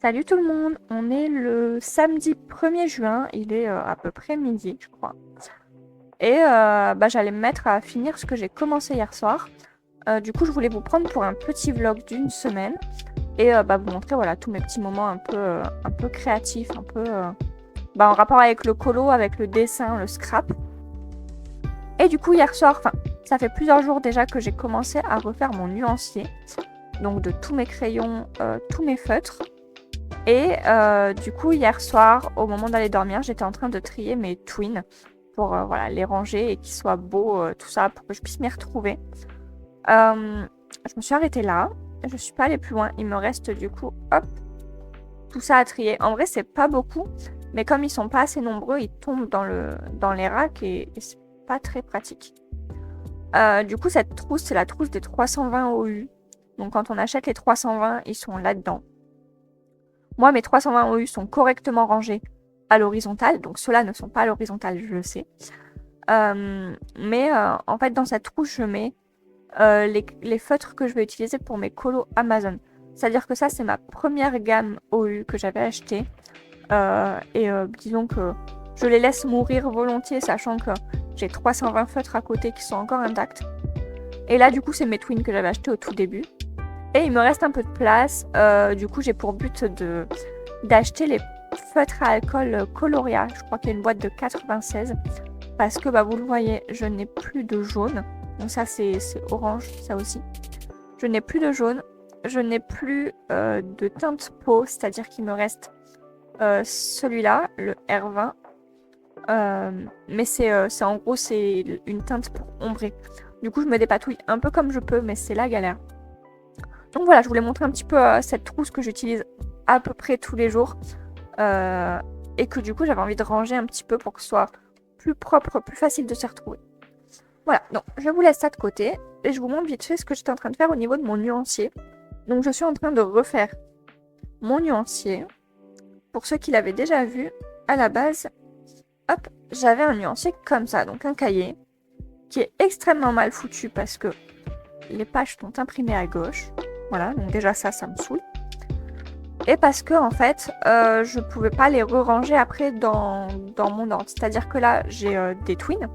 Salut tout le monde, on est le samedi 1er juin, il est à peu près midi je crois. Et j'allais me mettre à finir ce que j'ai commencé hier soir. Du coup je voulais vous prendre pour un petit vlog d'une semaine et vous montrer voilà, tous mes petits moments un peu créatifs, un peu en rapport avec le colo, avec le dessin, le scrap. Et du coup hier soir, ça fait plusieurs jours déjà que j'ai commencé à refaire mon nuancier. Donc de tous mes crayons, tous mes feutres. Et du coup, hier soir, au moment d'aller dormir, j'étais en train de trier mes twins pour les ranger et qu'ils soient beaux, tout ça, pour que je puisse m'y retrouver. Je me suis arrêtée là. Je suis pas allée plus loin. Il me reste du coup, hop, tout ça à trier. En vrai, c'est pas beaucoup, mais comme ils sont pas assez nombreux, ils tombent dans les racks et c'est pas très pratique. Du coup, cette trousse, c'est la trousse des 320 OU. Donc quand on achète les 320, ils sont là-dedans. Moi, mes 320 OU sont correctement rangés à l'horizontale. Donc, ceux-là ne sont pas à l'horizontale, je le sais. En fait, dans cette trousse, je mets les feutres que je vais utiliser pour mes colos Amazon. C'est-à-dire que ça, c'est ma première gamme OU que j'avais achetée. Disons que je les laisse mourir volontiers, sachant que j'ai 320 feutres à côté qui sont encore intacts. Et là, du coup, c'est mes twins que j'avais achetés au tout début. Et il me reste un peu de place. Du coup, j'ai pour but d'acheter les feutres à alcool Coloria. Je crois qu'il y a une boîte de 96. Parce que vous le voyez, je n'ai plus de jaune. Donc ça, c'est orange, ça aussi. Je n'ai plus de jaune. Je n'ai plus de teinte peau. C'est-à-dire qu'il me reste celui-là, le R20. Mais c'est en gros, c'est une teinte pour ombrer. Du coup, je me dépatouille un peu comme je peux, mais c'est la galère. Donc voilà, je voulais montrer un petit peu cette trousse que j'utilise à peu près tous les jours. Et que du coup, j'avais envie de ranger un petit peu pour que ce soit plus propre, plus facile de s'y retrouver. Voilà, donc je vous laisse ça de côté. Et je vous montre vite fait ce que j'étais en train de faire au niveau de mon nuancier. Donc je suis en train de refaire mon nuancier. Pour ceux qui l'avaient déjà vu, à la base, hop, j'avais un nuancier comme ça. Donc un cahier qui est extrêmement mal foutu parce que les pages sont imprimées à gauche. Voilà, donc déjà ça me saoule. Et parce que en fait, je pouvais pas les re-ranger après dans mon ordre. C'est-à-dire que là, j'ai des twins.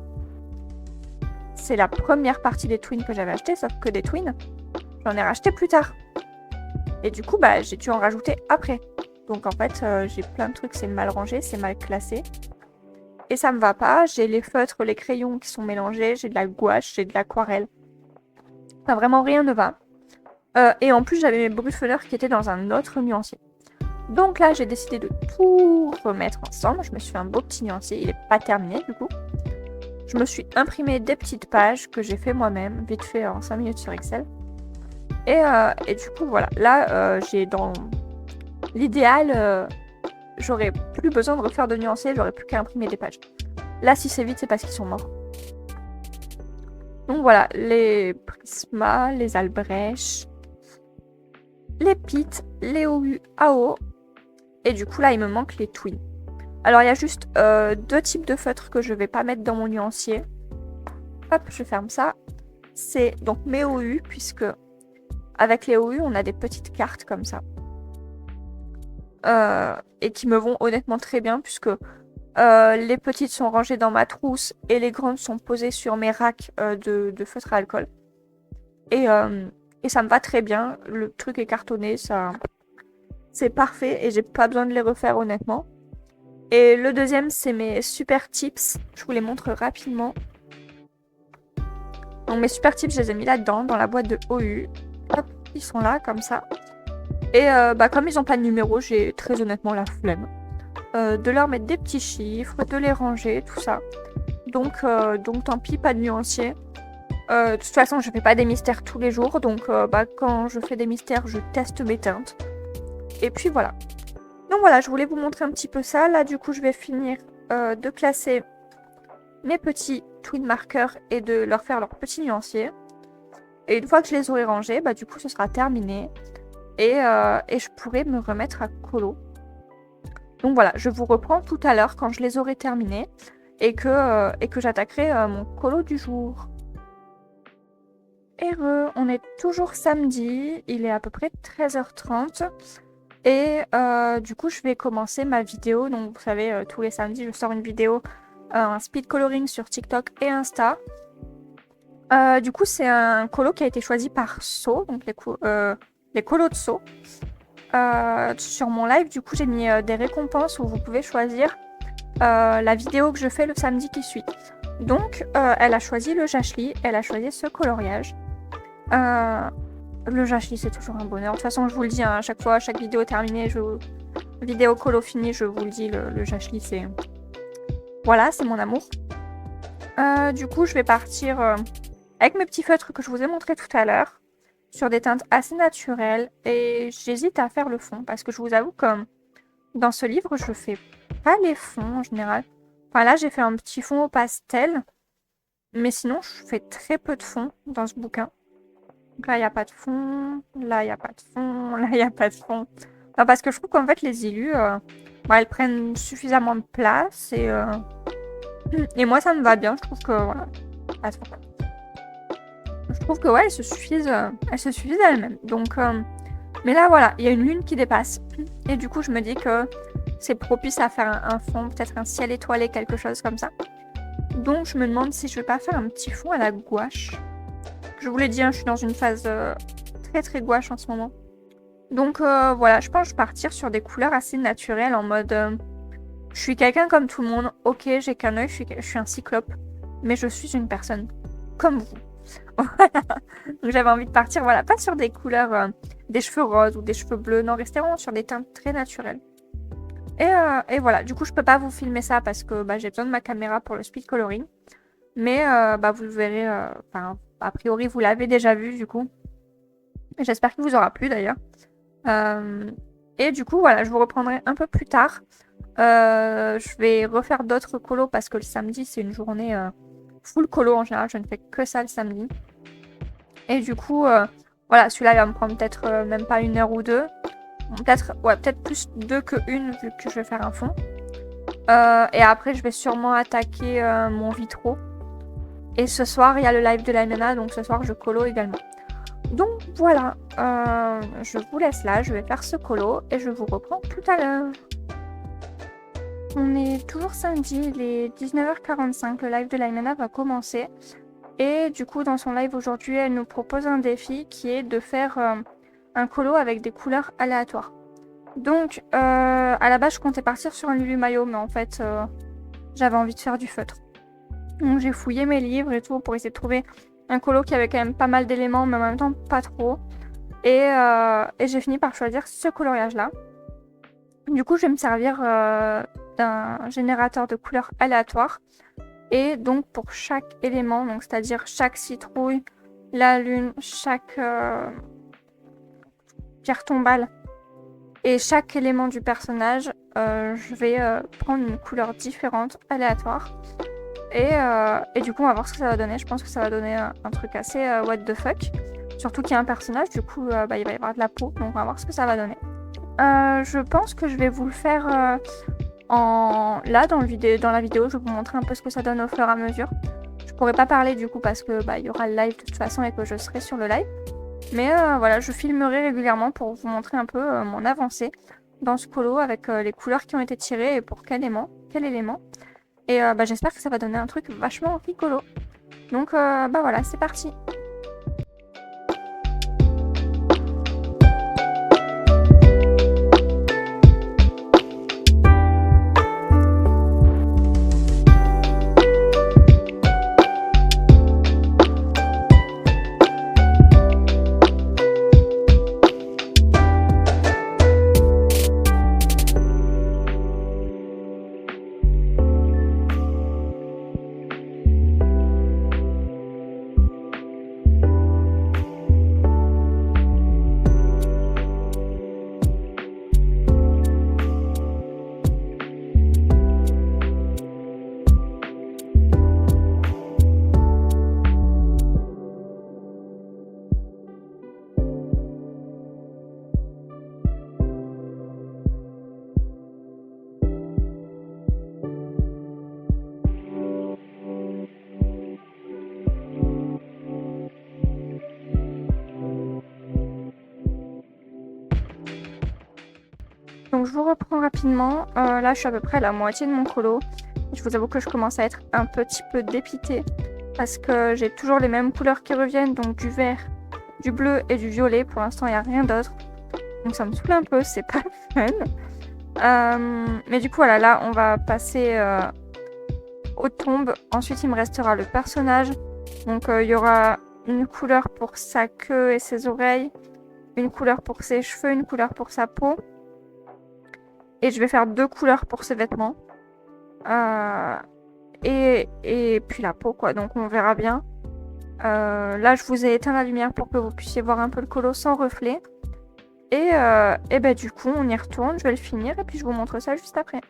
C'est la première partie des twins que j'avais acheté, sauf que des twins, j'en ai racheté plus tard. Et du coup, j'ai dû en rajouter après. Donc en fait, j'ai plein de trucs, c'est mal rangé, c'est mal classé. Et ça me va pas. J'ai les feutres, les crayons qui sont mélangés, j'ai de la gouache, j'ai de l'aquarelle. Enfin, vraiment rien ne va. Et en plus, j'avais mes bruffeleurs qui étaient dans un autre nuancier. Donc là, j'ai décidé de tout remettre ensemble. Je me suis fait un beau petit nuancier. Il n'est pas terminé du coup. Je me suis imprimé des petites pages que j'ai fait moi-même, vite fait en 5 minutes sur Excel. Et du coup, voilà. Là, j'ai dans l'idéal, j'aurais plus besoin de refaire de nuancier. J'aurais plus qu'à imprimer des pages. Là, si c'est vite, c'est parce qu'ils sont morts. Donc voilà, les Prisma, les Albrecht, les Pit, les OU AO. Et du coup, là, il me manque les Twins. Alors, il y a juste 2 types de feutres que je vais pas mettre dans mon nuancier. Hop, je ferme ça. C'est donc mes OU, puisque avec les OU, on a des petites cartes comme ça. Et qui me vont honnêtement très bien, puisque les petites sont rangées dans ma trousse et les grandes sont posées sur mes racks de feutres à alcool. Et ça me va très bien. Le truc est cartonné, ça... C'est parfait et j'ai pas besoin de les refaire honnêtement. Et le deuxième, c'est mes super tips. Je vous les montre rapidement. Donc mes super tips, je les ai mis là-dedans, dans la boîte de OU. Hop, ils sont là, comme ça. Et comme ils n'ont pas de numéro, j'ai très honnêtement la flemme. De leur mettre des petits chiffres, de les ranger, tout ça. Donc tant pis, pas de nuancier. De toute façon, je fais pas des mystères tous les jours. Donc quand je fais des mystères, je teste mes teintes. Et puis voilà. Donc voilà, je voulais vous montrer un petit peu ça. Là, du coup, je vais finir de classer mes petits twin markers et de leur faire leur petit nuancier. Et une fois que je les aurai rangés, du coup, ce sera terminé. Et je pourrai me remettre à colo. Donc voilà, je vous reprends tout à l'heure quand je les aurai terminés. et que j'attaquerai mon colo du jour. On est toujours samedi, il est à peu près 13h30 et du coup je vais commencer ma vidéo. Donc vous savez, tous les samedis je sors une vidéo, un speed coloring sur TikTok et Insta. Du coup c'est un colo qui a été choisi par So, donc les colos de So. Sur mon live du coup j'ai mis des récompenses où vous pouvez choisir la vidéo que je fais le samedi qui suit. Donc elle a choisi le Jashly, elle a choisi ce coloriage. Le Jashly c'est toujours un bonheur. De toute façon je vous le dis, hein, à chaque fois, chaque vidéo terminée, vidéo colo finie, je vous le dis, le Jashly c'est... Voilà, c'est mon amour. Du coup je vais partir avec mes petits feutres que je vous ai montré tout à l'heure, sur des teintes assez naturelles, et j'hésite à faire le fond, parce que je vous avoue que dans ce livre je fais pas les fonds en général. Enfin là j'ai fait un petit fond au pastel, mais sinon je fais très peu de fond dans ce bouquin. Donc là, il n'y a pas de fond. Là, il n'y a pas de fond. Là, il n'y a pas de fond. Enfin, parce que je trouve qu'en fait, les illus, elles prennent suffisamment de place. Et moi, ça me va bien. Je trouve que... Voilà. Attends. Je trouve que, ouais, elles se suffisent elles-mêmes. Donc, mais là, voilà, il y a une lune qui dépasse. Et du coup, je me dis que c'est propice à faire un fond, peut-être un ciel étoilé, quelque chose comme ça. Donc, je me demande si je vais pas faire un petit fond à la gouache. Je vous l'ai dit, hein, je suis dans une phase très très gouache en ce moment. Donc voilà, je pense que je vais partir sur des couleurs assez naturelles en mode... je suis quelqu'un comme tout le monde, ok, j'ai qu'un œil, je suis un cyclope, mais je suis une personne comme vous. Voilà. Donc j'avais envie de partir, voilà, pas sur des couleurs, des cheveux roses ou des cheveux bleus, non, rester vraiment sur des teintes très naturelles. Et voilà, du coup je peux pas vous filmer ça parce que j'ai besoin de ma caméra pour le speed coloring. Mais vous le verrez, a priori vous l'avez déjà vu du coup. J'espère qu'il vous aura plu d'ailleurs. Et du coup voilà, je vous reprendrai un peu plus tard. Je vais refaire d'autres colos parce que le samedi c'est une journée full colo en général, je ne fais que ça le samedi. Et du coup voilà, celui-là il va me prendre peut-être même pas 1 heure ou 2. Peut-être plus 2 que 1 vu que je vais faire un fond. Et après je vais sûrement attaquer mon vitro. Et ce soir, il y a le live de la Nana, donc ce soir, je colo également. Donc voilà, je vous laisse là, je vais faire ce colo et je vous reprends tout à l'heure. On est toujours samedi, il est 19h45, le live de la Nana va commencer. Et du coup, dans son live aujourd'hui, elle nous propose un défi qui est de faire un colo avec des couleurs aléatoires. Donc, à la base, je comptais partir sur un Lulu Maillot, mais en fait, j'avais envie de faire du feutre. Donc j'ai fouillé mes livres et tout pour essayer de trouver un colo qui avait quand même pas mal d'éléments, mais en même temps pas trop. Et j'ai fini par choisir ce coloriage là. Du coup je vais me servir d'un générateur de couleurs aléatoires. Et donc pour chaque élément, donc c'est-à-dire chaque citrouille, la lune, chaque pierre tombale et chaque élément du personnage, je vais prendre une couleur différente, aléatoire. Et du coup, on va voir ce que ça va donner. Je pense que ça va donner un truc assez what the fuck. Surtout qu'il y a un personnage, du coup, il va y avoir de la peau. Donc, on va voir ce que ça va donner. Je pense que je vais vous le faire là, dans la vidéo. Je vais vous montrer un peu ce que ça donne au fur et à mesure. Je pourrais pas parler, du coup, parce que il y aura le live de toute façon et que je serai sur le live. Mais voilà, je filmerai régulièrement pour vous montrer un peu mon avancée dans ce colo avec les couleurs qui ont été tirées et pour quel élément. Et j'espère que ça va donner un truc vachement rigolo. Donc voilà, c'est parti. donc je vous reprends rapidement. Là, je suis à peu près à la moitié de mon colo. Je vous avoue que je commence à être un petit peu dépitée parce que j'ai toujours les mêmes couleurs qui reviennent, donc du vert, du bleu et du violet. Pour l'instant, il n'y a rien d'autre. Donc ça me saoule un peu, c'est pas fun. Mais du coup, voilà, là, on va passer aux tombes. Ensuite, il me restera le personnage. Donc, il y aura une couleur pour sa queue et ses oreilles, une couleur pour ses cheveux, une couleur pour sa peau. Et je vais faire 2 couleurs pour ses vêtements. Et puis la peau, quoi. Donc, on verra bien. Là, je vous ai éteint la lumière pour que vous puissiez voir un peu le colo sans reflet. Et ben, du coup, on y retourne. Je vais le finir et puis je vous montre ça juste après.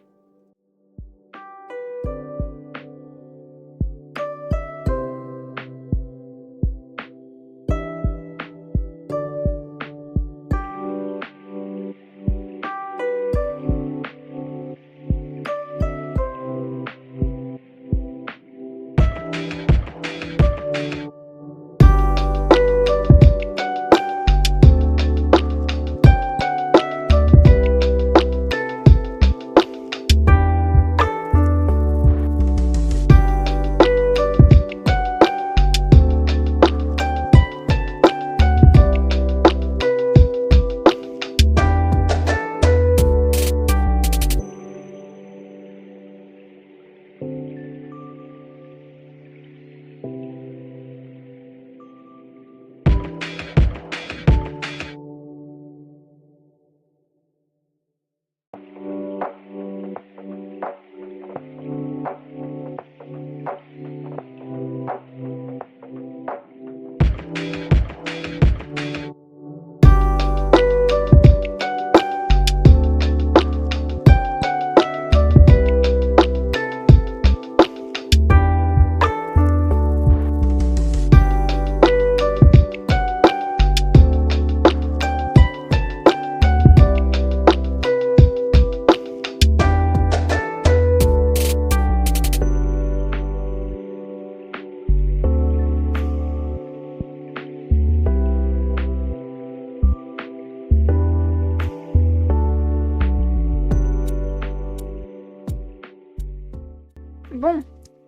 Bon,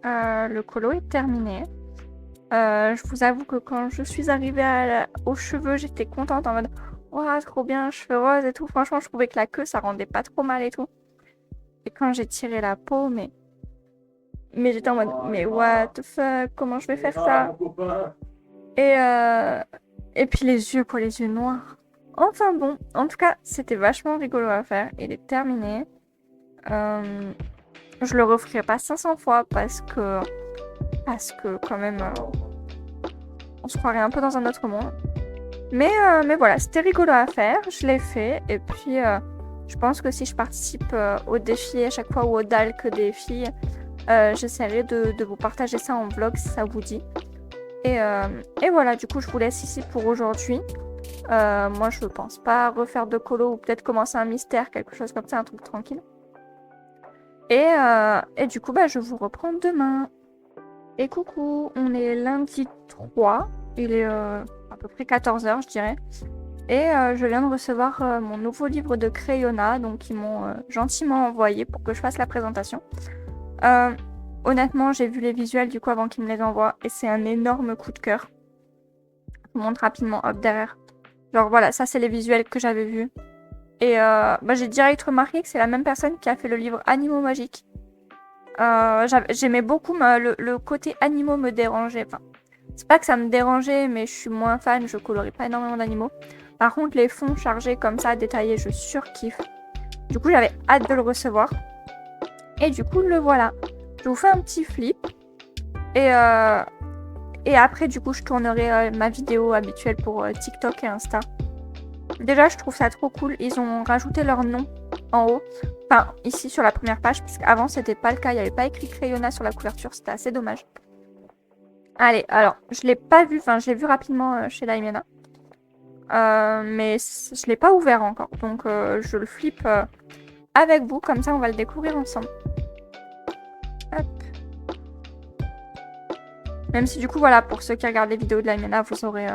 le colo est terminé. Je vous avoue que quand je suis arrivée aux cheveux, j'étais contente en mode « Waouh, trop bien, cheveux roses et tout ». Franchement, je trouvais que la queue, ça rendait pas trop mal et tout. Et quand j'ai tiré la peau, mais j'étais en mode « Mais what the fuck, comment je vais faire ça ?» Et puis les yeux, quoi, les yeux noirs. Enfin bon, en tout cas, c'était vachement rigolo à faire. Il est terminé. Je le referai pas 500 fois parce que quand même, on se croirait un peu dans un autre monde. Mais voilà, c'était rigolo à faire. Je l'ai fait. Et puis, je pense que si je participe au défi à chaque fois ou au DALC des filles, j'essaierai de vous partager ça en vlog si ça vous dit. Et voilà, du coup, je vous laisse ici pour aujourd'hui. Moi, je pense pas refaire de colo ou peut-être commencer un mystère, quelque chose comme ça, un truc tranquille. Et du coup, bah, je vous reprends demain. Et coucou, on est lundi 3. Il est à peu près 14h, je dirais. Et je viens de recevoir mon nouveau livre de Crayonna, donc ils m'ont gentiment envoyé pour que je fasse la présentation. Honnêtement, j'ai vu les visuels du coup avant qu'ils me les envoient et c'est un énorme coup de cœur. Je vous montre rapidement, hop, derrière. Genre voilà, ça c'est les visuels que j'avais vus. Et bah, j'ai direct remarqué que c'est la même personne qui a fait le livre Animaux magiques. J'aimais beaucoup, le côté animaux me dérangeait. Enfin, c'est pas que ça me dérangeait, mais je suis moins fan, je colorie pas énormément d'animaux. Par contre, les fonds chargés comme ça, détaillés, je surkiffe. Du coup, j'avais hâte de le recevoir. Et du coup, le voilà. Je vous fais un petit flip. Et après, du coup, je tournerai ma vidéo habituelle pour TikTok et Insta. Déjà, je trouve ça trop cool. Ils ont rajouté leur nom en haut. Enfin, ici sur la première page, parce qu'avant, c'était pas le cas. Il n'y avait pas écrit Crayonna sur la couverture. C'était assez dommage. Allez, alors, je l'ai pas vu. Enfin, je l'ai vu rapidement chez Laimena. Mais je l'ai pas ouvert encore. Donc, je le flippe avec vous. Comme ça, on va le découvrir ensemble. Hop. Même si, du coup, voilà, pour ceux qui regardent les vidéos de Laimena, vous aurez...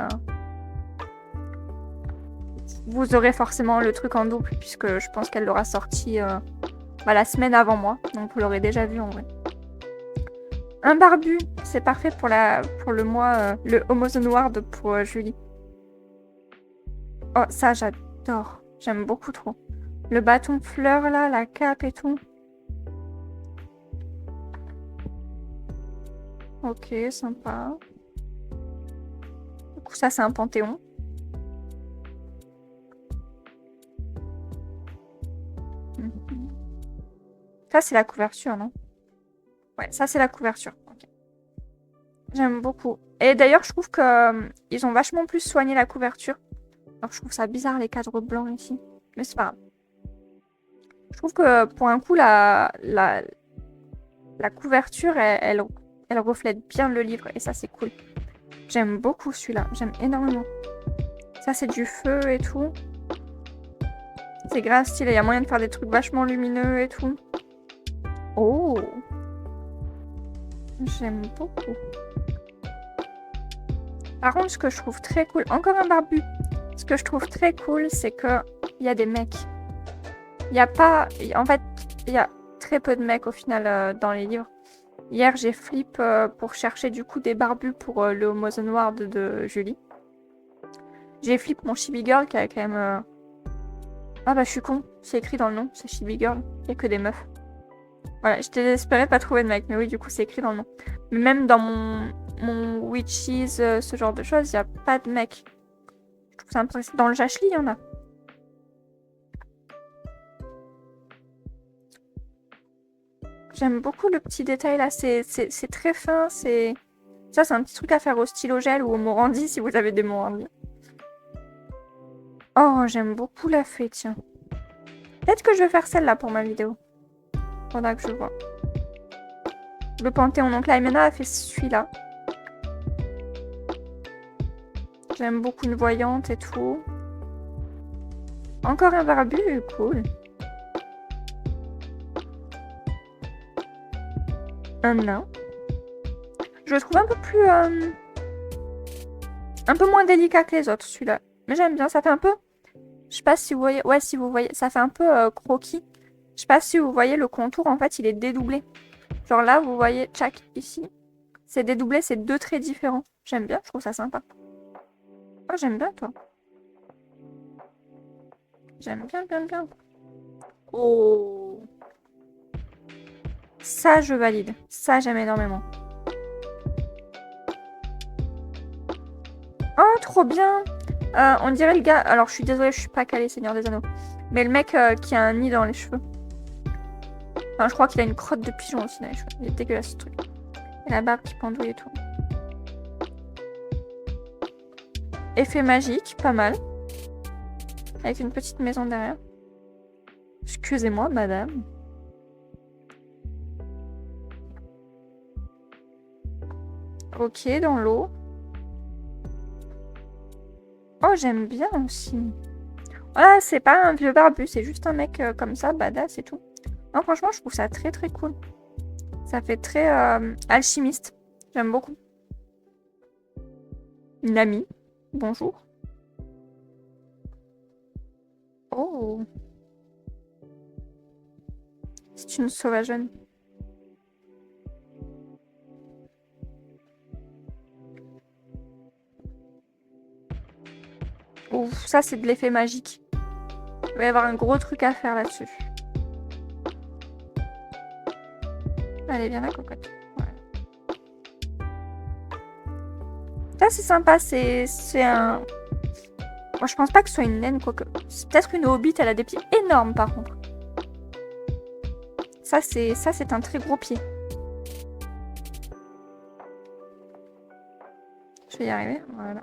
vous aurez forcément le truc en double, puisque je pense qu'elle l'aura sorti la semaine avant moi. Donc vous l'aurez déjà vu en vrai. Un barbu, c'est parfait pour le mois, le Homozone Ward pour Julie. Oh, ça j'adore. J'aime beaucoup trop. Le bâton fleur là, la cape et tout. Ok, sympa. Du coup, ça c'est un panthéon. Ça c'est la couverture, non? Ouais, ça c'est la couverture. Okay. J'aime beaucoup. Et d'ailleurs, je trouve que ils ont vachement plus soigné la couverture. Alors, je trouve ça bizarre les cadres blancs ici. Mais c'est pas grave. Je trouve que pour un coup, la couverture, elle reflète bien le livre. Et ça, c'est cool. J'aime beaucoup celui-là. J'aime énormément. Ça, c'est du feu et tout. C'est grave stylé. Il y a moyen de faire des trucs vachement lumineux et tout. Oh! J'aime beaucoup. Par contre, ce que je trouve très cool... Encore un barbu. Ce que je trouve très cool, c'est que il y a des mecs. Il y a pas... En fait, il y a très peu de mecs au final dans les livres. Hier, j'ai flip pour chercher du coup des barbus pour le Homozone Ward de Julie. J'ai flip mon Chibi Girl qui a quand même... Ah bah je suis con, c'est écrit dans le nom, c'est Chibi Girl. Il n'y a que des meufs. Voilà, j'étais désespérée de pas trouver de mec, mais oui, du coup c'est écrit dans le nom. Mais même dans mon Witches, ce genre de choses, il n'y a pas de mec. Je trouve ça intéressant. Dans le Jashli, il y en a. J'aime beaucoup le petit détail là, c'est très fin, c'est... Ça, c'est un petit truc à faire au stylo gel ou au Morandi si vous avez des Morandi. Oh, j'aime beaucoup la fée, tiens. Peut-être que je vais faire celle-là pour ma vidéo. Faudra que je vois. Le Panthéon, donc là, Aimena a fait celui-là. J'aime beaucoup une voyante et tout. Encore un barbu, cool. Un nain. Je le trouve un peu plus... un peu moins délicat que les autres, celui-là. Mais j'aime bien, ça fait un peu... Je sais pas si vous voyez... Ouais, si vous voyez, ça fait un peu croquis. Je sais pas si vous voyez le contour, en fait, il est dédoublé. Genre là, vous voyez, tchac, ici. C'est dédoublé, c'est deux traits différents. J'aime bien, je trouve ça sympa. Oh, j'aime bien, toi. J'aime bien, bien, bien. Oh. Ça, je valide. Ça, j'aime énormément. Oh, trop bien. On dirait le gars... Alors, je suis désolée, je suis pas calée, Seigneur des Anneaux. Mais le mec qui a un nid dans les cheveux. Enfin, je crois qu'il a une crotte de pigeon aussi dans les cheveux. Il est dégueulasse, ce truc. Et la barbe qui pendouille et tout. Effet magique, pas mal. Avec une petite maison derrière. Excusez-moi, madame. Ok, dans l'eau. Oh, j'aime bien aussi. Voilà, c'est pas un vieux barbu, c'est juste un mec comme ça, badass et tout. Non, franchement, je trouve ça très très cool. Ça fait très alchimiste. J'aime beaucoup. Une amie. Bonjour. Oh. C'est une sauvageonne. Ouf, ça c'est de l'effet magique. Il va y avoir un gros truc à faire là-dessus. Allez, viens là, cocotte. Voilà. Ça c'est sympa, c'est un... Moi je pense pas que ce soit une naine, quoique. C'est peut-être une hobbit, elle a des pieds énormes par contre. Ça c'est un très gros pied. Je vais y arriver, voilà.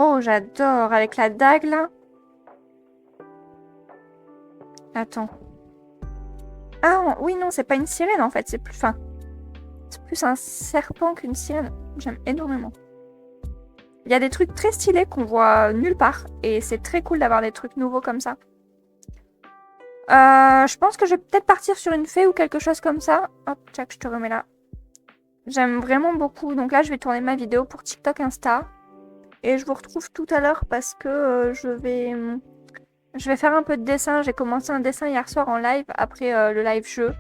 Oh, j'adore, avec la dague là. Attends. Ah oui, non, c'est pas une sirène en fait, c'est plus... Enfin, c'est plus un serpent qu'une sirène. J'aime énormément. Il y a des trucs très stylés qu'on voit nulle part. Et c'est très cool d'avoir des trucs nouveaux comme ça. Je pense que je vais peut-être partir sur une fée ou quelque chose comme ça. Hop, tchac, je te remets là. J'aime vraiment beaucoup. Donc là, je vais tourner ma vidéo pour TikTok, Insta. Et je vous retrouve tout à l'heure parce que je vais faire un peu de dessin. J'ai commencé un dessin hier soir en live après le live jeu.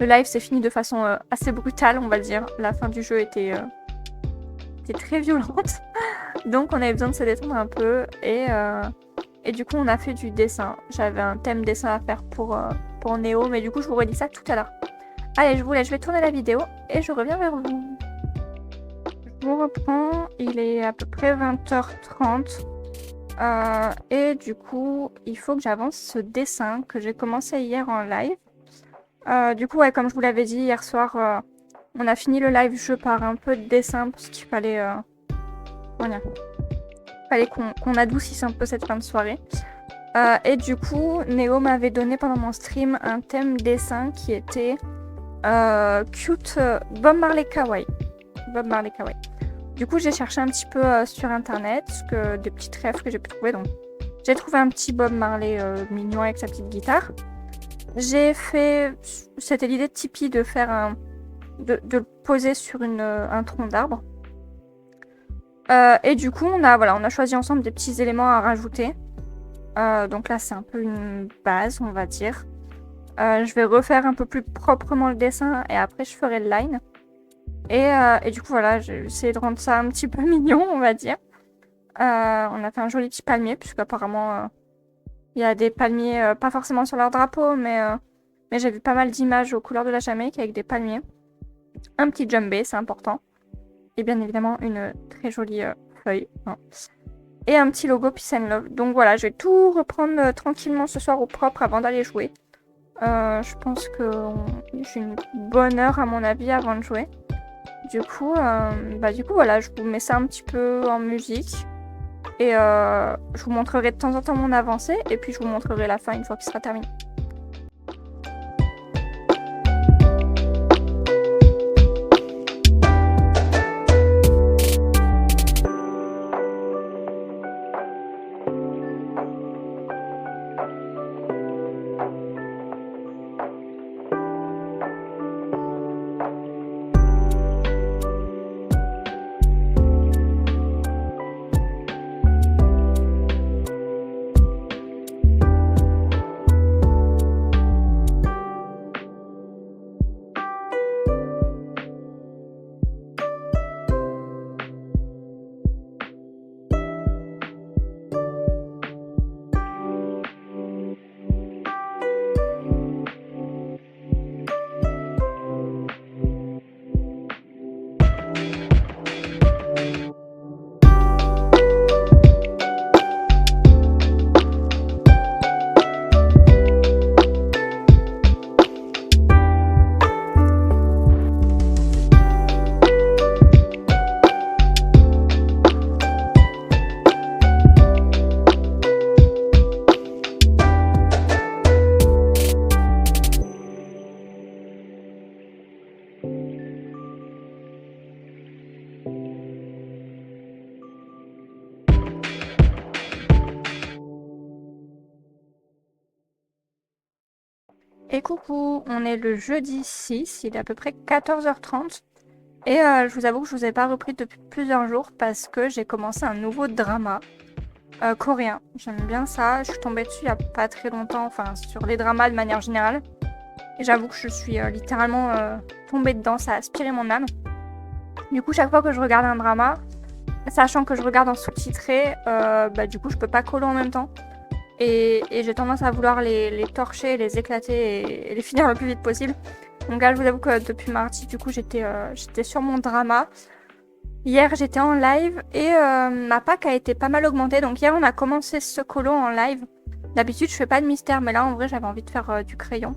Le live s'est fini de façon assez brutale, on va dire. La fin du jeu était très violente. Donc on avait besoin de se détendre un peu et du coup on a fait du dessin. J'avais un thème dessin à faire pour Néo, mais du coup je vous redis ça tout à l'heure. Allez, je vous laisse, je vais tourner la vidéo et je reviens vers vous. Je vous reprends, il est à peu près 20h30 et du coup il faut que j'avance ce dessin que j'ai commencé hier en live. Du coup ouais, comme je vous l'avais dit hier soir, on a fini le live jeu par un peu de dessin parce qu'il fallait qu'on adoucisse un peu cette fin de soirée. Et du coup, Néo m'avait donné pendant mon stream un thème dessin qui était cute Bob Marley Kawaii. Bob Marley Kawaii. Du coup, j'ai cherché un petit peu sur internet des petites rêves que j'ai pu trouver. Donc, j'ai trouvé un petit Bob Marley mignon avec sa petite guitare. J'ai fait. C'était l'idée de Tipeee de faire de le poser sur un tronc d'arbre. Et du coup, on a choisi ensemble des petits éléments à rajouter. Donc là, c'est un peu une base, on va dire. Je vais refaire un peu plus proprement le dessin et après, je ferai le line. Et du coup, voilà, j'ai essayé de rendre ça un petit peu mignon, on va dire. On a fait un joli petit palmier, puisqu'apparemment, il y a des palmiers, pas forcément sur leur drapeau, mais j'ai vu pas mal d'images aux couleurs de la Jamaïque avec des palmiers. Un petit djembé, c'est important. Et bien évidemment, une très jolie feuille. Hein. Et un petit logo Peace and Love. Donc voilà, je vais tout reprendre tranquillement ce soir au propre avant d'aller jouer. Je pense que j'ai une bonne heure à mon avis avant de jouer. Du coup, voilà, je vous mets ça un petit peu en musique. Et je vous montrerai de temps en temps mon avancée. Et puis je vous montrerai la fin une fois qu'il sera terminé. Et coucou, on est le jeudi 6, il est à peu près 14h30. Et je vous avoue que je vous ai pas repris depuis plusieurs jours parce que j'ai commencé un nouveau drama coréen. J'aime bien ça, je suis tombée dessus il y a pas très longtemps, enfin sur les dramas de manière générale. Et j'avoue que je suis littéralement tombée dedans, ça a aspiré mon âme. Du coup, chaque fois que je regarde un drama, sachant que je regarde en sous-titré, du coup je peux pas colo en même temps. Et j'ai tendance à vouloir les torcher, les éclater et les finir le plus vite possible. Donc là, je vous avoue que depuis mardi, du coup, j'étais sur mon drama. Hier, j'étais en live et ma pack a été pas mal augmentée. Donc hier, on a commencé ce colo en live. D'habitude, je fais pas de mystère, mais là, en vrai, j'avais envie de faire du crayon.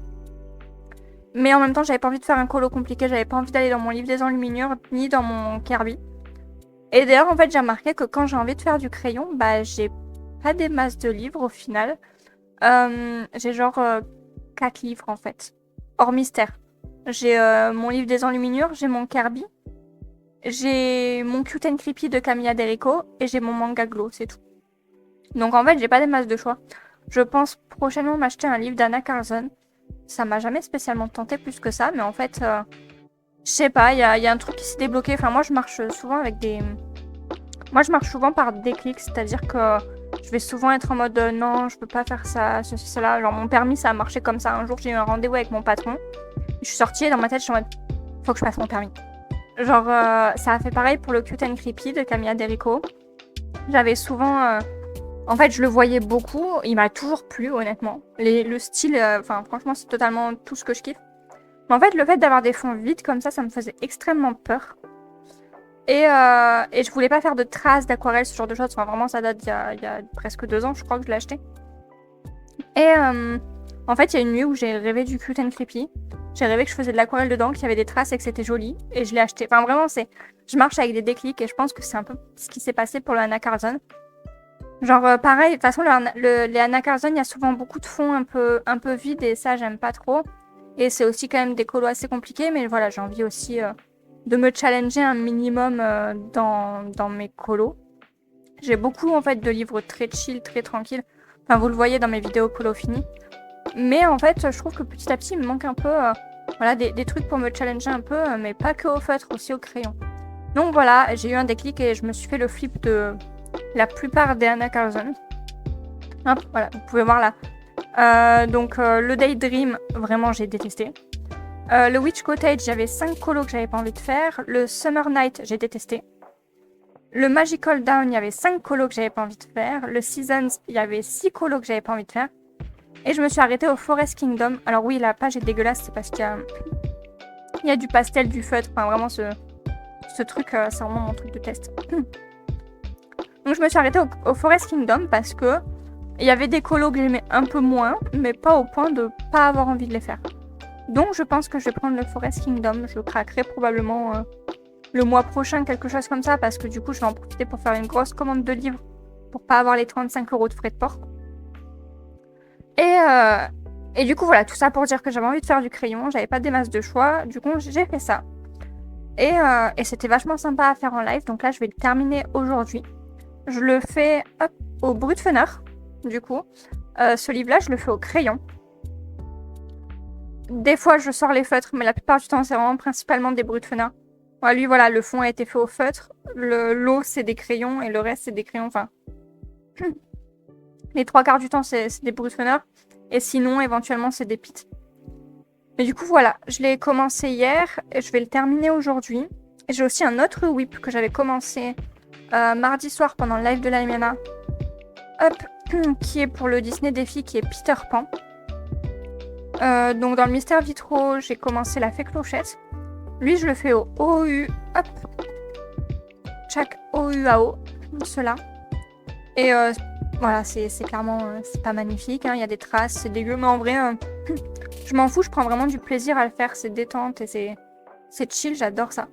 Mais en même temps, j'avais pas envie de faire un colo compliqué. J'avais pas envie d'aller dans mon livre des enluminures ni dans mon Kirby. Et d'ailleurs, en fait, j'ai remarqué que quand j'ai envie de faire du crayon, j'ai pas des masses de livres au final. J'ai genre 4 livres en fait. Hors mystère. J'ai mon livre des enluminures, j'ai mon Kirby, j'ai mon Cute and Creepy de Camilla Derico et j'ai mon manga Glow, c'est tout. Donc en fait, j'ai pas des masses de choix. Je pense prochainement m'acheter un livre d'Anna Carlson. Ça m'a jamais spécialement tenté plus que ça, mais en fait, je sais pas, il y a un truc qui s'est débloqué. Enfin, moi je marche souvent avec des Moi, je marche souvent par déclic, c'est-à-dire que je vais souvent être en mode non, je peux pas faire ça, ceci, cela. Genre, mon permis, ça a marché comme ça. Un jour, j'ai eu un rendez-vous avec mon patron. Je suis sortie et dans ma tête, je suis en mode faut que je passe mon permis. Genre, ça a fait pareil pour le Cute and Creepy de Camilla Derico. J'avais souvent. En fait, je le voyais beaucoup. Il m'a toujours plu, honnêtement. Le style, franchement, c'est totalement tout ce que je kiffe. Mais en fait, le fait d'avoir des fonds vides comme ça me faisait extrêmement peur. Et je voulais pas faire de traces d'aquarelle, ce genre de choses. Enfin, vraiment, ça date il y a presque 2 ans, je crois que je l'ai acheté. Et en fait, il y a une nuit où j'ai rêvé du Cute and Creepy. J'ai rêvé que je faisais de l'aquarelle dedans, qu'il y avait des traces et que c'était joli. Et je l'ai acheté. Enfin, vraiment, je marche avec des déclics et je pense que c'est un peu ce qui s'est passé pour le Anna Carlson. Genre, pareil, de toute façon, les Anna Carlson, il y a souvent beaucoup de fonds un peu vides et ça, j'aime pas trop. Et c'est aussi quand même des colos assez compliqués. Mais voilà, j'ai envie aussi de me challenger un minimum dans mes colos. J'ai beaucoup, en fait, de livres très chill, très tranquilles. Enfin, vous le voyez dans mes vidéos colo fini. Mais en fait, je trouve que petit à petit, il me manque un peu voilà, des trucs pour me challenger un peu, mais pas que au feutre, aussi au crayon. Donc voilà, j'ai eu un déclic et je me suis fait le flip de la plupart des Anna Carlson. Hop, voilà, vous pouvez voir là. Donc le Daydream, vraiment, j'ai détesté. Le Witch Cottage, j'avais 5 colos que j'avais pas envie de faire. Le Summer Night, j'ai détesté. Le Magical Down, il y avait 5 colos que j'avais pas envie de faire. Le Seasons, il y avait 6 colos que j'avais pas envie de faire. Et je me suis arrêtée au Forest Kingdom. Alors oui, la page est dégueulasse, c'est parce qu'il y a du pastel, du feutre. Enfin, vraiment, ce truc, c'est vraiment mon truc de test. Donc je me suis arrêtée au Forest Kingdom parce que il y avait des colos que j'aimais un peu moins, mais pas au point de pas avoir envie de les faire. Donc je pense que je vais prendre le Forest Kingdom. Je le craquerai probablement le mois prochain, quelque chose comme ça, parce que du coup je vais en profiter pour faire une grosse commande de livres pour pas avoir les 35 € de frais de port. Et du coup voilà, tout ça pour dire que j'avais envie de faire du crayon, j'avais pas des masses de choix, du coup j'ai fait ça. Et c'était vachement sympa à faire en live, donc là je vais le terminer aujourd'hui. Je le fais au Brutfener, du coup. Ce livre-là, je le fais au crayon. Des fois, je sors les feutres, mais la plupart du temps, c'est vraiment principalement des Brutfener. Ouais, lui, voilà, le fond a été fait au feutre. L'eau, c'est des crayons, et le reste, c'est des crayons, enfin... Les 3/4 du temps, c'est des Brutfener. Et sinon, éventuellement, c'est des pits. Mais du coup, voilà, je l'ai commencé hier, et je vais le terminer aujourd'hui. Et j'ai aussi un autre whip que j'avais commencé mardi soir pendant le live de l'Aimana. Qui est pour le Disney Défi, qui est Peter Pan. Donc dans le Mystère Vitro, j'ai commencé la Fée Clochette. Lui, je le fais au OU. Hop. Chaque OUAO. Cela. Et voilà, c'est clairement... c'est pas magnifique. Hein. Il y a des traces, c'est dégueu. Mais en vrai, je m'en fous. Je prends vraiment du plaisir à le faire. C'est détente et c'est chill. J'adore ça.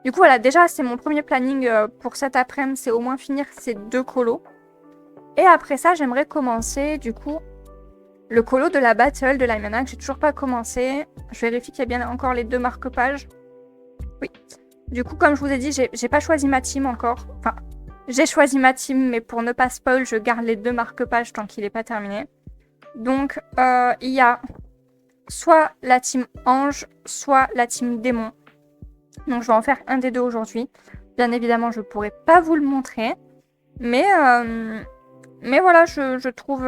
Du coup, voilà. Déjà, c'est mon premier planning pour cet après-midi. C'est au moins finir ces 2 colos. Et après ça, j'aimerais commencer, du coup... le colo de la battle de l'Aimana que j'ai toujours pas commencé. Je vérifie qu'il y a bien encore les 2 marque-pages. Oui. Du coup, comme je vous ai dit, j'ai pas choisi ma team encore. Enfin, j'ai choisi ma team, mais pour ne pas spoil, je garde les 2 marque-pages tant qu'il est pas terminé. Donc, il y a soit la team Ange, soit la team Démon. Donc, je vais en faire un des 2 aujourd'hui. Bien évidemment, je pourrais pas vous le montrer. Mais voilà, je trouve...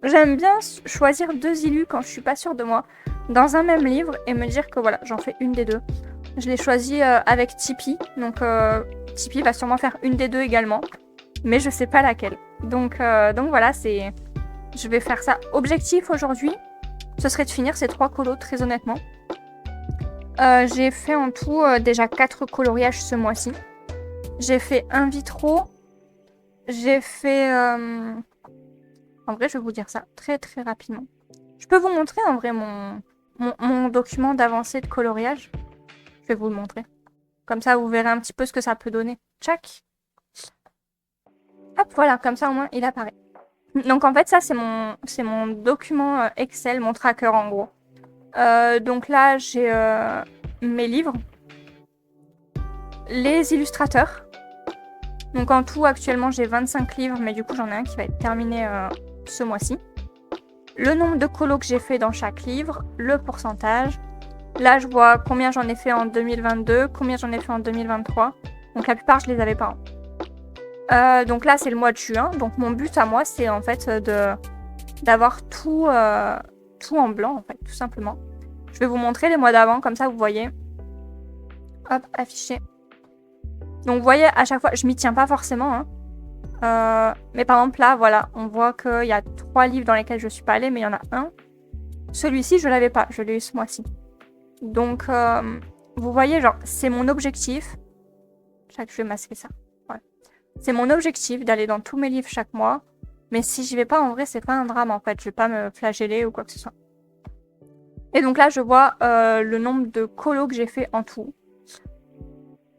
j'aime bien choisir 2 illus quand je suis pas sûre de moi dans un même livre et me dire que voilà, j'en fais une des 2. Je l'ai choisi avec Tipeee, donc Tipeee va sûrement faire une des 2 également, mais je sais pas laquelle. Donc voilà, je vais faire ça. Objectif aujourd'hui, ce serait de finir ces 3 colos, très honnêtement. J'ai fait en tout déjà 4 coloriages ce mois-ci. J'ai fait un vitro, j'ai fait... En vrai, je vais vous dire ça très très rapidement. Je peux vous montrer en vrai mon document d'avancée de coloriage. Je vais vous le montrer. Comme ça, vous verrez un petit peu ce que ça peut donner. Tchac. Hop, voilà, comme ça au moins il apparaît. Donc en fait, ça c'est mon document Excel, mon tracker en gros. Donc là, j'ai mes livres. Les illustrateurs. Donc en tout, actuellement, j'ai 25 livres, mais du coup, j'en ai un qui va être terminé ce mois-ci. Le nombre de colos que j'ai fait dans chaque livre, le pourcentage. Là, je vois combien j'en ai fait en 2022, combien j'en ai fait en 2023. Donc la plupart, je les avais pas. Donc là, c'est le mois de juin. Donc mon but à moi, c'est en fait d'avoir tout en blanc, en fait, tout simplement. Je vais vous montrer les mois d'avant, comme ça vous voyez. Hop, affiché. Donc vous voyez, à chaque fois, je m'y tiens pas forcément. Mais par exemple là, voilà, on voit qu'il y a 3 livres dans lesquels je suis pas allée, mais il y en a un. Celui-ci, je l'avais pas, je l'ai eu ce mois-ci. Donc vous voyez, genre, c'est mon objectif. Je vais masquer ça. Ouais. C'est mon objectif d'aller dans tous mes livres chaque mois. Mais si j'y vais pas, en vrai, c'est pas un drame en fait. Je vais pas me flageller ou quoi que ce soit. Et donc là, je vois le nombre de colos que j'ai fait en tout.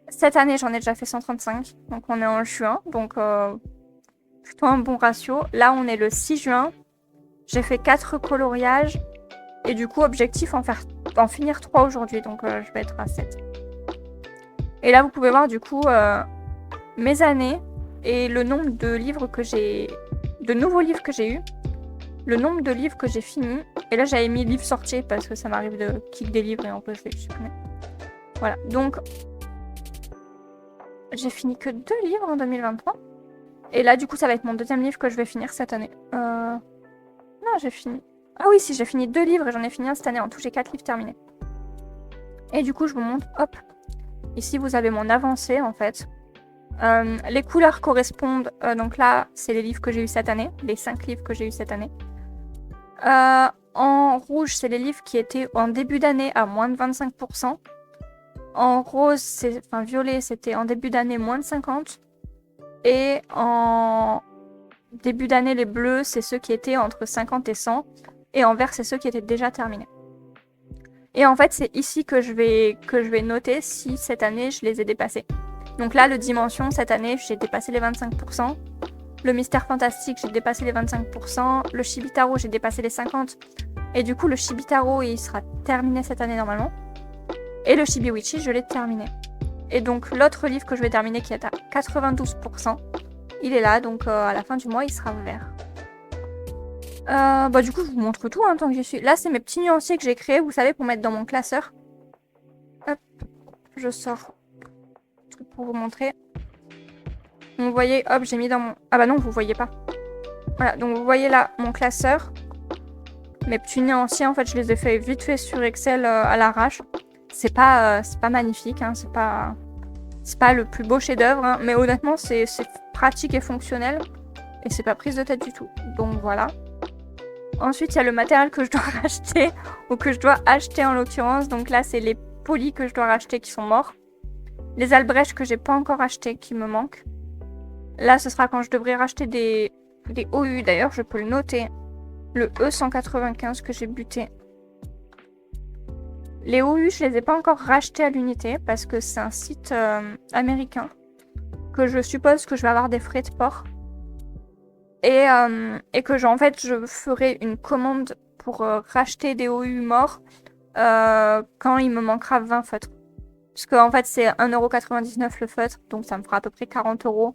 Cette année, j'en ai déjà fait 135. Donc on est en juin. Donc plutôt un bon ratio. Là, on est le 6 juin. J'ai fait 4 coloriages. Et du coup, objectif en finir 3 aujourd'hui. Donc je vais être à 7. Et là, vous pouvez voir du coup mes années et le nombre de livres que j'ai... de nouveaux livres que j'ai eu. Le nombre de livres que j'ai fini. Et là, j'avais mis livres sortis parce que ça m'arrive de kick des livres et en plus, je vais les supprimer. Voilà, donc j'ai fini que 2 livres en 2023. Et là, du coup, ça va être mon 2e livre que je vais finir cette année. Non, j'ai fini... Ah oui, si, j'ai fini 2 livres et j'en ai fini un cette année. En tout, j'ai 4 livres terminés. Et du coup, je vous montre, hop. Ici, vous avez mon avancée, en fait. Les couleurs correspondent... donc là, c'est les livres que j'ai eu cette année. Les 5 livres que j'ai eu cette année. En rouge, c'est les livres qui étaient en début d'année à moins de 25%. En rose, enfin violet, c'était en début d'année moins de 50%. Et en début d'année, les bleus, c'est ceux qui étaient entre 50 et 100. Et en vert, c'est ceux qui étaient déjà terminés. Et en fait, c'est ici que je vais noter si cette année, je les ai dépassés. Donc là, le Dimension, cette année, j'ai dépassé les 25%. Le Mystère Fantastique, j'ai dépassé les 25%. Le Shibitaro, j'ai dépassé les 50%. Et du coup, le Shibitaro, il sera terminé cette année normalement. Et le Shibiwichi, je l'ai terminé. Et donc, l'autre livre que je vais terminer, qui est à 92%, il est là. Donc, à la fin du mois, il sera vert. Du coup, je vous montre tout tant que j'y suis. Là, c'est mes petits nuanciers que j'ai créés, vous savez, pour mettre dans mon classeur. Hop, je sors pour vous montrer. Donc, vous voyez, hop, j'ai mis dans mon... Ah bah non, vous voyez pas. Voilà, donc vous voyez là, mon classeur. Mes petits nuanciers, en fait, je les ai fait vite fait sur Excel à l'arrache. C'est pas magnifique, hein, c'est pas le plus beau chef-d'œuvre, hein, mais honnêtement, c'est pratique et fonctionnel. Et c'est pas prise de tête du tout. Donc voilà. Ensuite, il y a le matériel que je dois racheter, ou que je dois acheter en l'occurrence. Donc là, c'est les polis que je dois racheter qui sont morts. Les Albrecht que j'ai pas encore achetés qui me manquent. Là, ce sera quand je devrais racheter des OU. D'ailleurs, je peux le noter. Le E195 que j'ai buté. Les OU, je les ai pas encore rachetés à l'unité parce que c'est un site américain. Que je suppose que je vais avoir des frais de port. Et que en fait, je ferai une commande pour racheter des OU morts quand il me manquera 20 feutres. Parce qu'en fait, c'est 1,99€ le feutre, donc ça me fera à peu près 40€.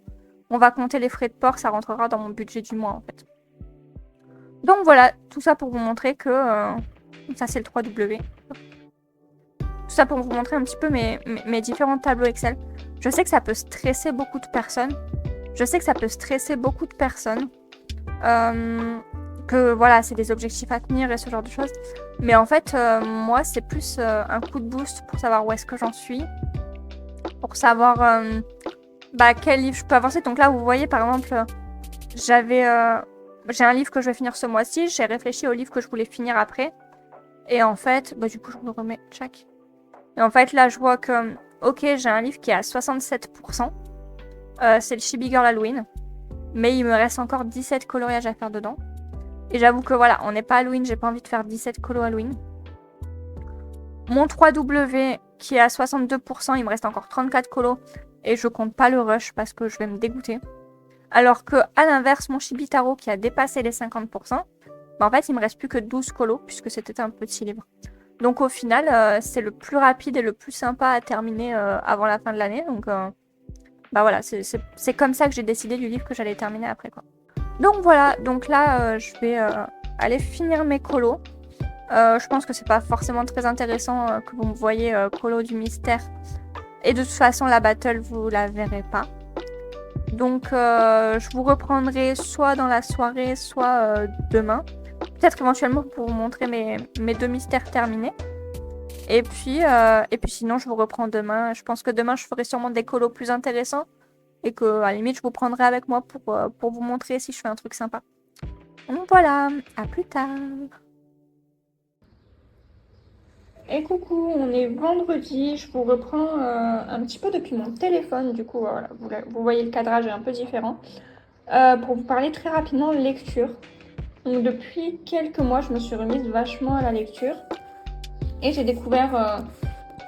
On va compter les frais de port, ça rentrera dans mon budget du mois en fait. Donc voilà, tout ça pour vous montrer que... ça c'est le 3W. Tout ça pour vous montrer un petit peu mes différents tableaux Excel. Je sais que ça peut stresser beaucoup de personnes. Que voilà, c'est des objectifs à tenir et ce genre de choses. Mais en fait, moi, c'est plus un coup de boost pour savoir où est-ce que j'en suis. Pour savoir quel livre je peux avancer. Donc là, vous voyez, par exemple, j'ai un livre que je vais finir ce mois-ci. J'ai réfléchi au livre que je voulais finir après. Et en fait, du coup, je me remets check. Et en fait, là, je vois que, ok, j'ai un livre qui est à 67%. C'est le Chibi Girl Halloween. Mais il me reste encore 17 coloriages à faire dedans. Et j'avoue que voilà, on n'est pas Halloween, j'ai pas envie de faire 17 colos Halloween. Mon 3W qui est à 62%, il me reste encore 34 colos. Et je compte pas le rush parce que je vais me dégoûter. Alors que à l'inverse, mon Shibitaro qui a dépassé les 50%, en fait il me reste plus que 12 colos puisque c'était un petit livre. Donc au final, c'est le plus rapide et le plus sympa à terminer avant la fin de l'année. Donc voilà, c'est comme ça que j'ai décidé du livre que j'allais terminer après quoi. Donc voilà, donc là je vais aller finir mes colos. Je pense que c'est pas forcément très intéressant que vous me voyez colo du mystère Et de toute façon, la battle, vous la verrez pas. Donc, je vous reprendrai soit dans la soirée, soit demain. Peut-être éventuellement pour vous montrer mes 2 mystères terminés. Et puis sinon, je vous reprends demain. Je pense que demain, je ferai sûrement des colos plus intéressants. Et que, à la limite, je vous prendrai avec moi pour vous montrer si je fais un truc sympa. Donc voilà, à plus tard. Et coucou, on est vendredi, je vous reprends un petit peu depuis mon téléphone, du coup voilà, vous voyez le cadrage est un peu différent, pour vous parler très rapidement lecture. Donc depuis quelques mois, je me suis remise vachement à la lecture et j'ai découvert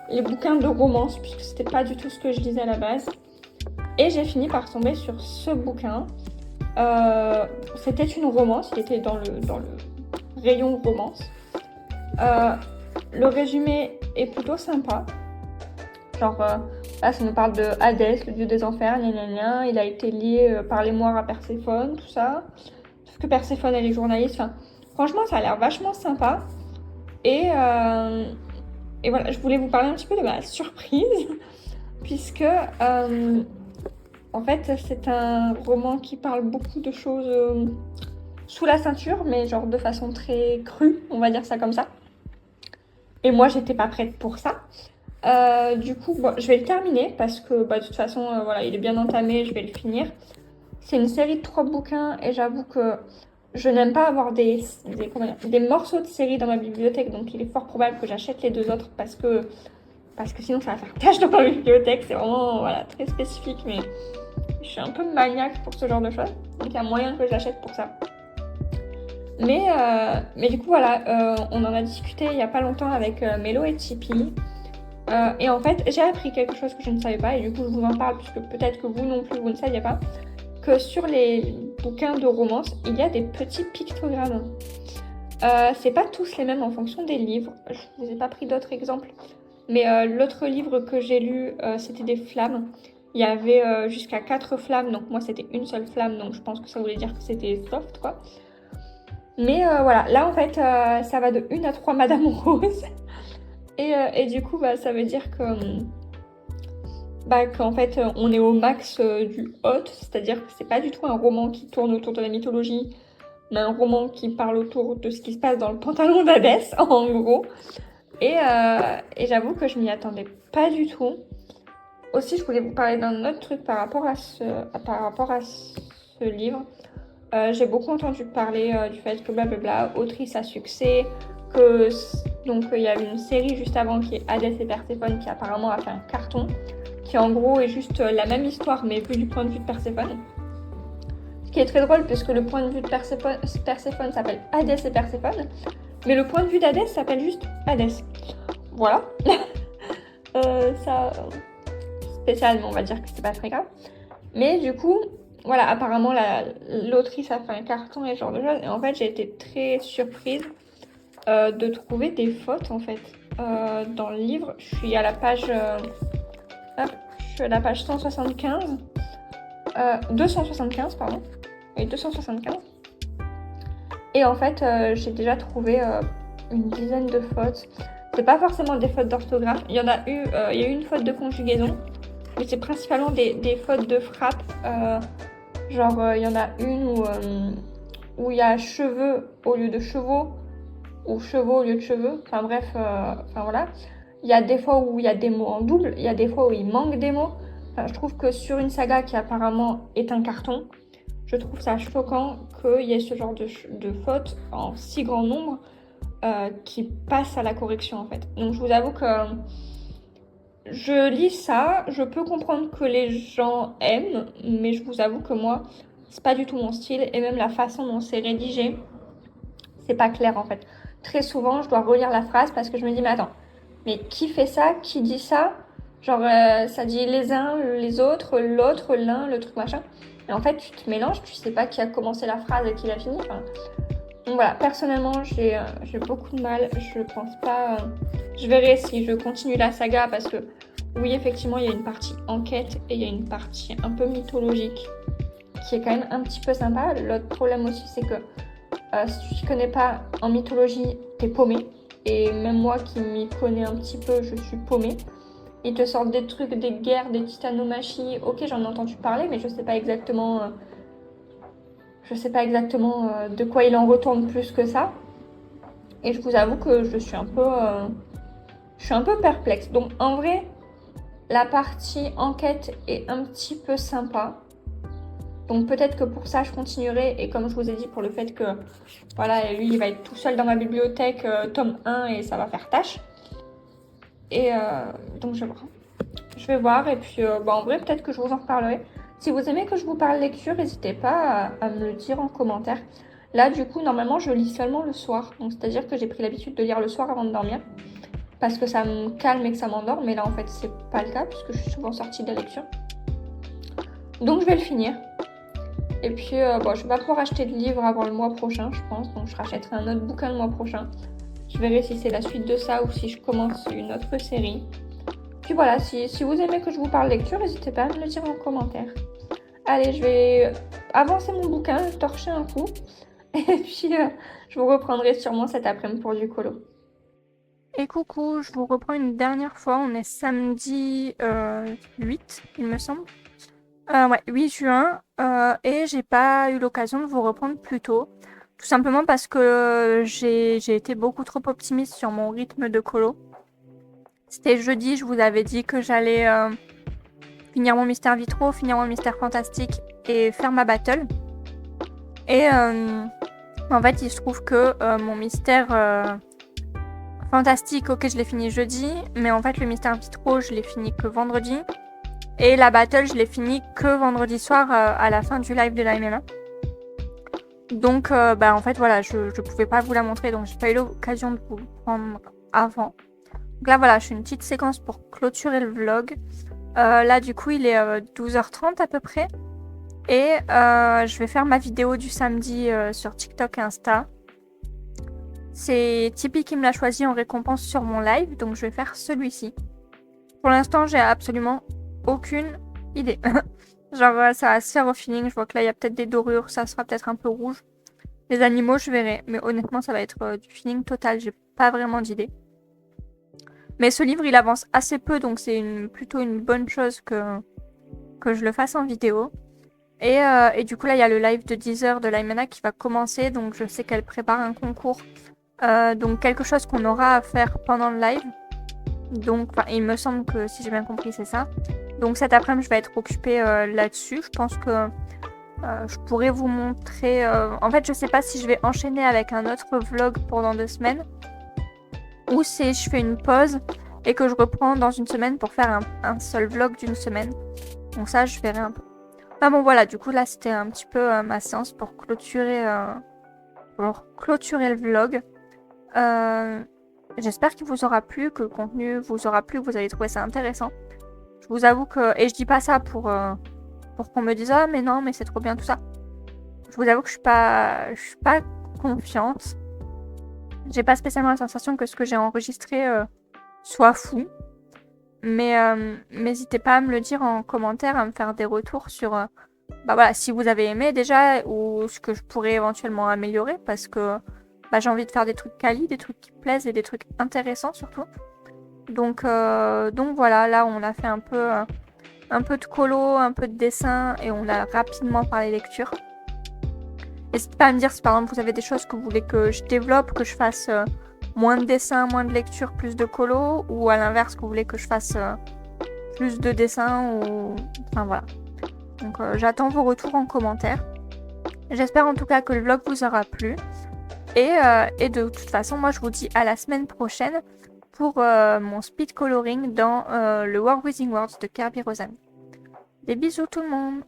les bouquins de romance, puisque c'était pas du tout ce que je lisais à la base. Et j'ai fini par tomber sur ce bouquin. C'était une romance, il était dans le rayon romance. Le résumé est plutôt sympa. Genre, là, ça nous parle de Hadès, le dieu des enfers, gna gna gna. Il a été lié par les moires à Perséphone, tout ça. Sauf que Perséphone, elle est journaliste. Enfin, franchement, ça a l'air vachement sympa. Et voilà, je voulais vous parler un petit peu de ma surprise. Puisque, en fait, c'est un roman qui parle beaucoup de choses sous la ceinture, mais genre de façon très crue, on va dire ça comme ça. Et moi, j'étais pas prête pour ça. Du coup, bon, je vais le terminer parce que de toute façon, voilà, il est bien entamé, je vais le finir. C'est une série de 3 bouquins et j'avoue que je n'aime pas avoir des morceaux de série dans ma bibliothèque, donc il est fort probable que j'achète les 2 autres parce que sinon ça va faire tâche dans ma bibliothèque. C'est vraiment voilà, très spécifique, mais je suis un peu maniaque pour ce genre de choses, donc il y a moyen que j'achète pour ça. Mais du coup, voilà, on en a discuté il n'y a pas longtemps avec Mélo et Tipeee. Et en fait, j'ai appris quelque chose que je ne savais pas, et du coup, je vous en parle, puisque peut-être que vous non plus, vous ne saviez pas, que sur les bouquins de romance, il y a des petits pictogrammes. C'est pas tous les mêmes en fonction des livres. Je vous ai pas pris d'autres exemples. Mais l'autre livre que j'ai lu, c'était des flammes. Il y avait jusqu'à 4 flammes, donc moi c'était une seule flamme, donc je pense que ça voulait dire que c'était soft, quoi. Mais voilà, là en fait, ça va de 1 à 3 Madame Rose. Et du coup, ça veut dire que qu'en fait, on est au max du hot, c'est-à-dire que c'est pas du tout un roman qui tourne autour de la mythologie, mais un roman qui parle autour de ce qui se passe dans le pantalon d'Hadès, en gros. Et j'avoue que je m'y attendais pas du tout. Aussi, je voulais vous parler d'un autre truc par rapport à ce livre. J'ai beaucoup entendu parler du fait que blablabla, autrice à succès, que donc il y a eu une série juste avant qui est Hadès et Perséphone qui apparemment a fait un carton, qui en gros est juste la même histoire mais vue du point de vue de Perséphone. Ce qui est très drôle puisque le point de vue de Perséphone s'appelle Hadès et Perséphone, mais le point de vue d'Hadès s'appelle juste Hadès. Voilà. Ça, spécialement, on va dire que c'est pas très grave. Mais du coup, voilà, apparemment l'autrice a fait un carton et ce genre de choses. Et en fait, j'ai été très surprise de trouver des fautes en fait dans le livre. Je suis à la page 175. 275, pardon. Oui, 275. Et en fait, j'ai déjà trouvé une dizaine de fautes. C'est pas forcément des fautes d'orthographe. Il y a eu une faute de conjugaison. Mais c'est principalement des fautes de frappe. Genre, il y en a une où il y a cheveux au lieu de chevaux, ou chevaux au lieu de cheveux. Enfin bref, voilà. Il y a des fois où il y a des mots en double, il y a des fois où il manque des mots. Enfin, je trouve que sur une saga qui apparemment est un carton, je trouve ça choquant qu'il y ait ce genre de fautes en si grand nombre qui passent à la correction en fait. Donc je vous avoue que je lis ça, je peux comprendre que les gens aiment, mais je vous avoue que moi, c'est pas du tout mon style, et même la façon dont c'est rédigé, c'est pas clair en fait. Très souvent, je dois relire la phrase parce que je me dis, mais attends, mais qui fait ça, qui dit ça? Genre, ça dit les uns, les autres, l'autre, l'un, le truc machin. Et en fait, tu te mélanges, tu sais pas qui a commencé la phrase et qui l'a fini. Enfin, donc voilà, personnellement, j'ai beaucoup de mal. Je pense pas. Je verrai si je continue la saga parce que, oui, effectivement, il y a une partie enquête et il y a une partie un peu mythologique qui est quand même un petit peu sympa. L'autre problème aussi, c'est que si tu t'y connais pas en mythologie, t'es paumé. Et même moi qui m'y connais un petit peu, je suis paumée. Ils te sortent des trucs, des guerres, des titanomachie. Ok, j'en ai entendu parler, mais je sais pas exactement de quoi il en retourne plus que ça. Et je vous avoue que je suis un peu perplexe. Donc en vrai, la partie enquête est un petit peu sympa. Donc peut-être que pour ça je continuerai. Et comme je vous ai dit, pour le fait que voilà, lui il va être tout seul dans ma bibliothèque, tome 1, et ça va faire tâche. Et donc je vais voir. Je vais voir, et puis en vrai peut-être que je vous en reparlerai. Si vous aimez que je vous parle lecture, n'hésitez pas à me le dire en commentaire. Là du coup normalement je lis seulement le soir. Donc c'est-à-dire que j'ai pris l'habitude de lire le soir avant de dormir. Parce que ça me calme et que ça m'endort. Mais là en fait c'est pas le cas puisque je suis souvent sortie de la lecture. Donc je vais le finir. Et puis je vais pas pouvoir acheter de livre avant le mois prochain je pense. Donc je rachèterai un autre bouquin le mois prochain. Je verrai si c'est la suite de ça ou si je commence une autre série. Puis voilà, si vous aimez que je vous parle lecture, n'hésitez pas à me le dire en commentaire. Allez, je vais avancer mon bouquin, torcher un coup. Et puis, je vous reprendrai sûrement cet après-midi pour du colo. Et coucou, je vous reprends une dernière fois. On est samedi 8, il me semble. Ouais, 8 juin. Et j'ai pas eu l'occasion de vous reprendre plus tôt. Tout simplement parce que j'ai été beaucoup trop optimiste sur mon rythme de colo. C'était jeudi, je vous avais dit que j'allais finir mon mystère vitro, finir mon mystère fantastique et faire ma battle. Et en fait, il se trouve que mon mystère fantastique, ok, je l'ai fini jeudi, mais en fait, le mystère vitro, je l'ai fini que vendredi. Et la battle, je l'ai fini que vendredi soir à la fin du live de la MMA. Donc, en fait, voilà, je pouvais pas vous la montrer, donc j'ai pas eu l'occasion de vous le prendre avant. Donc là, voilà, je fais une petite séquence pour clôturer le vlog. Là, du coup, il est 12h30 à peu près. Et je vais faire ma vidéo du samedi sur TikTok et Insta. C'est Tipeee qui me l'a choisi en récompense sur mon live, donc je vais faire celui-ci. Pour l'instant, j'ai absolument aucune idée. Genre, ça va se faire au feeling. Je vois que là, il y a peut-être des dorures, ça sera peut-être un peu rouge. Les animaux, je verrai. Mais honnêtement, ça va être du feeling total. J'ai pas vraiment d'idée. Mais ce livre, il avance assez peu, donc c'est plutôt une bonne chose que je le fasse en vidéo. Et du coup, là, il y a le live de 10h de l'Aimana qui va commencer, donc je sais qu'elle prépare un concours. Donc quelque chose qu'on aura à faire pendant le live. Donc, il me semble que, si j'ai bien compris, c'est ça. Donc cet après-midi, je vais être occupée là-dessus. Je pense que je pourrais vous montrer... En fait, je sais pas si je vais enchaîner avec un autre vlog pendant 2 semaines. Ou si je fais une pause et que je reprends dans une semaine pour faire un seul vlog d'une semaine. Donc ça, je verrai un peu. Enfin bon, voilà, du coup, là, c'était un petit peu ma séance pour clôturer le vlog. J'espère qu'il vous aura plu, que le contenu vous aura plu, que vous avez trouvé ça intéressant. Je vous avoue que... Et je dis pas ça pour qu'on me dise « Ah, mais non, mais c'est trop bien, tout ça. » Je vous avoue que je suis pas confiante. J'ai pas spécialement la sensation que ce que j'ai enregistré soit fou. Mais n'hésitez pas à me le dire en commentaire, à me faire des retours sur voilà, si vous avez aimé déjà ou ce que je pourrais éventuellement améliorer parce que j'ai envie de faire des trucs quali, des trucs qui plaisent et des trucs intéressants surtout. Donc voilà, là on a fait un peu de colo, un peu de dessin et on a rapidement parlé lecture. N'hésitez pas à me dire si par exemple vous avez des choses que vous voulez que je développe, que je fasse moins de dessin, moins de lecture, plus de colo, ou à l'inverse que vous voulez que je fasse plus de dessin ou... Enfin voilà. Donc j'attends vos retours en commentaire. J'espère en tout cas que le vlog vous aura plu. Et de toute façon, moi je vous dis à la semaine prochaine pour mon speed coloring dans le War Within Worlds de Kerby Rosami. Des bisous tout le monde!